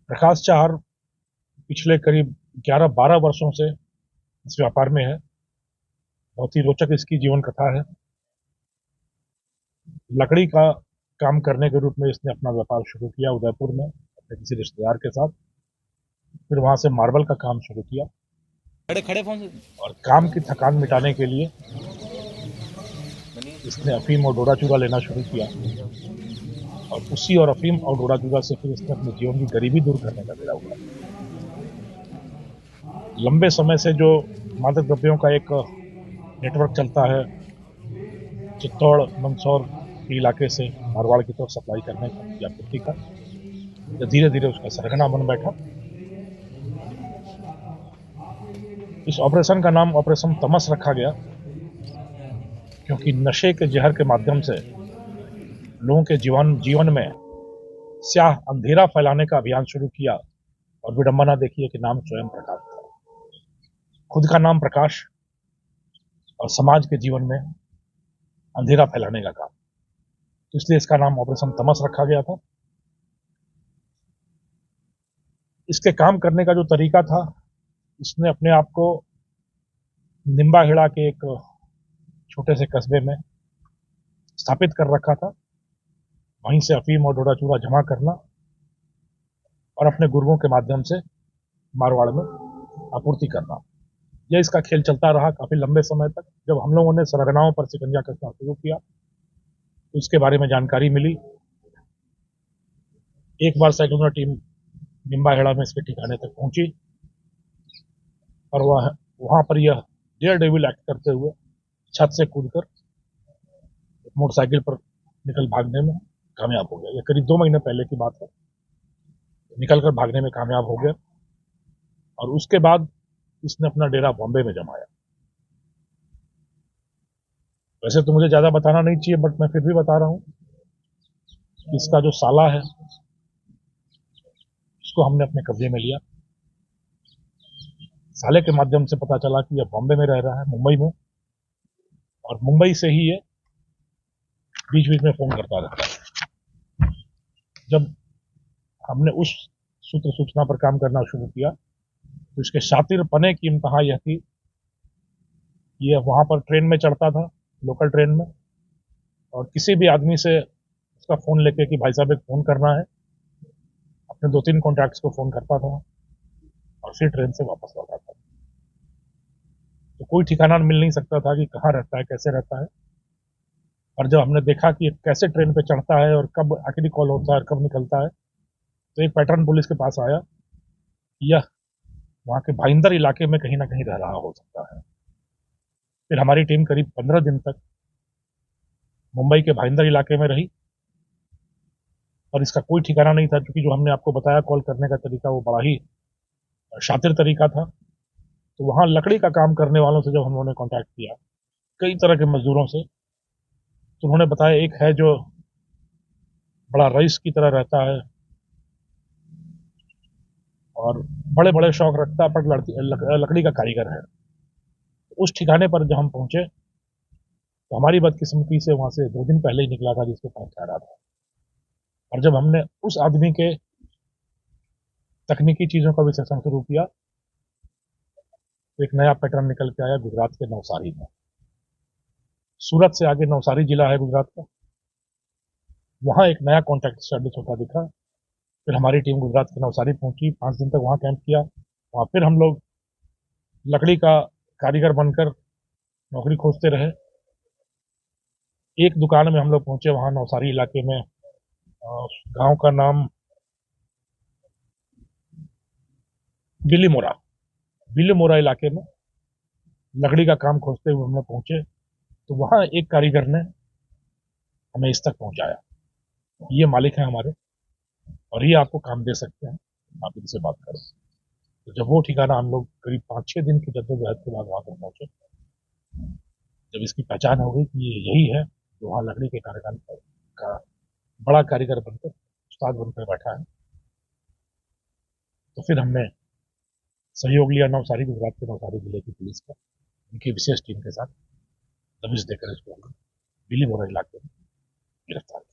प्रकाश चाहर पिछले करीब 11-12 वर्षों से इस व्यापार में है। बहुत ही रोचक इसकी जीवन कथा है। लकड़ी का काम करने के रूप में इसने अपना व्यापार शुरू किया उदयपुर में अपने किसी रिश्तेदार के साथ। फिर वहां से मार्बल का काम शुरू किया खड़े खड़े फोन और काम की थकान मिटाने के लिए इसने अफीम और डोडा चूरा लेना शुरू किया और उसी और अफीम और डोडा चूरा से फिर इसने अपने जीवन की गरीबी दूर करने का बेड़ा उठाया। लंबे समय से जो मादक द्रव्यों का एक नेटवर्क चलता है चित्तौड़ मंदसौर के इलाके से मारवाड़ की तरफ सप्लाई करने का या आपूर्ति का, धीरे धीरे उसका सरगना बन बैठा। इस ऑपरेशन का नाम ऑपरेशन तमस रखा गया क्योंकि नशे के जहर के माध्यम से लोगों के जीवन में स्याह अंधेरा फैलाने का अभियान शुरू किया। और विडंबना देखिए कि नाम स्वयं प्रकाश था। खुद का नाम प्रकाश और समाज के जीवन में अंधेरा फैलाने का काम, तो इसलिए इसका नाम ऑपरेशन तमस रखा गया था। इसके काम करने का जो तरीका था, इसने अपने आप को निम्बाहेड़ा के एक छोटे से कस्बे में स्थापित कर रखा था। वहीं से अफीम और डोडा चूरा जमा करना और अपने गुर्गों के माध्यम से मारवाड़ में आपूर्ति करना, यह इसका खेल चलता रहा काफी लंबे समय तक। जब हम लोगों ने सरगनाओं पर शिकंजा कसना शुरू किया तो इसके बारे में जानकारी मिली। एक बार साइक्लोनर टीम निम्बाहेड़ा में इसके ठिकाने तक पहुंची और वहां पर यह डेयर डेविल एक्ट करते हुए छत से कूदकर मोटरसाइकिल पर निकल भागने में कामयाब हो गया। यह करीब 2 महीने पहले की बात है। निकलकर भागने में कामयाब हो गया और उसके बाद इसने अपना डेरा बॉम्बे में जमाया। वैसे तो मुझे ज्यादा बताना नहीं चाहिए, बट मैं फिर भी बता रहा हूं कि इसका जो साला है उसको हमने अपने कब्जे में लिया। साले के माध्यम से पता चला कि यह बॉम्बे में रह रहा है, मुंबई में, और मुंबई से ही ये बीच बीच में फोन करता रहता है। जब हमने उस सूत्र सूचना पर काम करना शुरू किया तो इसके शातिर पने की इंतहा यह थी कि यह वहां पर ट्रेन में चढ़ता था, लोकल ट्रेन में, और किसी भी आदमी से उसका फोन लेके कि भाई साहब एक फोन करना है, अपने 2-3 कॉन्टैक्ट्स को फोन करता था और फिर ट्रेन से वापस लौटा था। तो कोई ठिकाना मिल नहीं सकता था कि कहाँ रहता है, कैसे रहता है। और जब हमने देखा कि कैसे ट्रेन पे चढ़ता है और कब आखिरी कॉल होता है और कब निकलता है, तो एक पैटर्न पुलिस के पास आया, यह वहां के भाईंदर इलाके में कहीं ना कहीं रह रहा हो सकता है। फिर हमारी टीम करीब 15 दिन तक मुंबई के भाईंदर इलाके में रही और इसका कोई ठिकाना नहीं था, क्योंकि जो हमने आपको बताया कॉल करने का तरीका वो बड़ा ही शातिर तरीका था। तो वहां लकड़ी का काम करने वालों से जब हम लोगों ने कॉन्टैक्ट किया, कई तरह के मजदूरों से, तो उन्होंने बताया एक है जो बड़ा रईस की तरह रहता है और बड़े बड़े शौक रखता है, पर लकड़ी का कारीगर है। उस ठिकाने पर जब हम पहुंचे तो हमारी बदकिस्मती से वहां से 2 दिन पहले ही निकला था जिसके पास ठहरा था। और जब हमने उस आदमी के तकनीकी चीजों का विश्लेषण शुरू किया तो एक नया पैटर्न निकल के आया गुजरात के नवसारी में। सूरत से आगे नवसारी जिला है गुजरात का, वहां एक नया कॉन्टैक्ट स्टैब्लिश होता दिखा। फिर हमारी टीम गुजरात के नवसारी पहुंची, 5 दिन तक वहां कैंप किया। वहां फिर हम लोग लकड़ी का कारीगर बनकर नौकरी खोजते रहे। एक दुकान में हम लोग पहुंचे वहां नवसारी इलाके में, गांव का नाम बिलीमोरा, बिलीमोरा इलाके में लकड़ी का काम खोजते हुए हम लोग पहुंचे तो वहां एक कारीगर ने हमें इस तक पहुंचाया। ये मालिक है हमारे और ये आपको काम दे सकते हैं, आप इनसे बात करो। तो जब वो ठिकाना हम लोग करीब 5-6 दिन की जद्दोजहद के बाद वहां पर पहुंचे, जब इसकी पहचान हो गई कि ये यही है जो वहां लकड़ी के कारखाने का बड़ा कारीगर बनकर उस्ताद बनकर बैठा है, तो फिर हमने सहयोग लिया नवसारी, गुजरात के नवसारी जिले की पुलिस का, उनकी विशेष टीम के साथ दबिश देकर इसको बिलीमोरा इलाके में गिरफ्तार किया।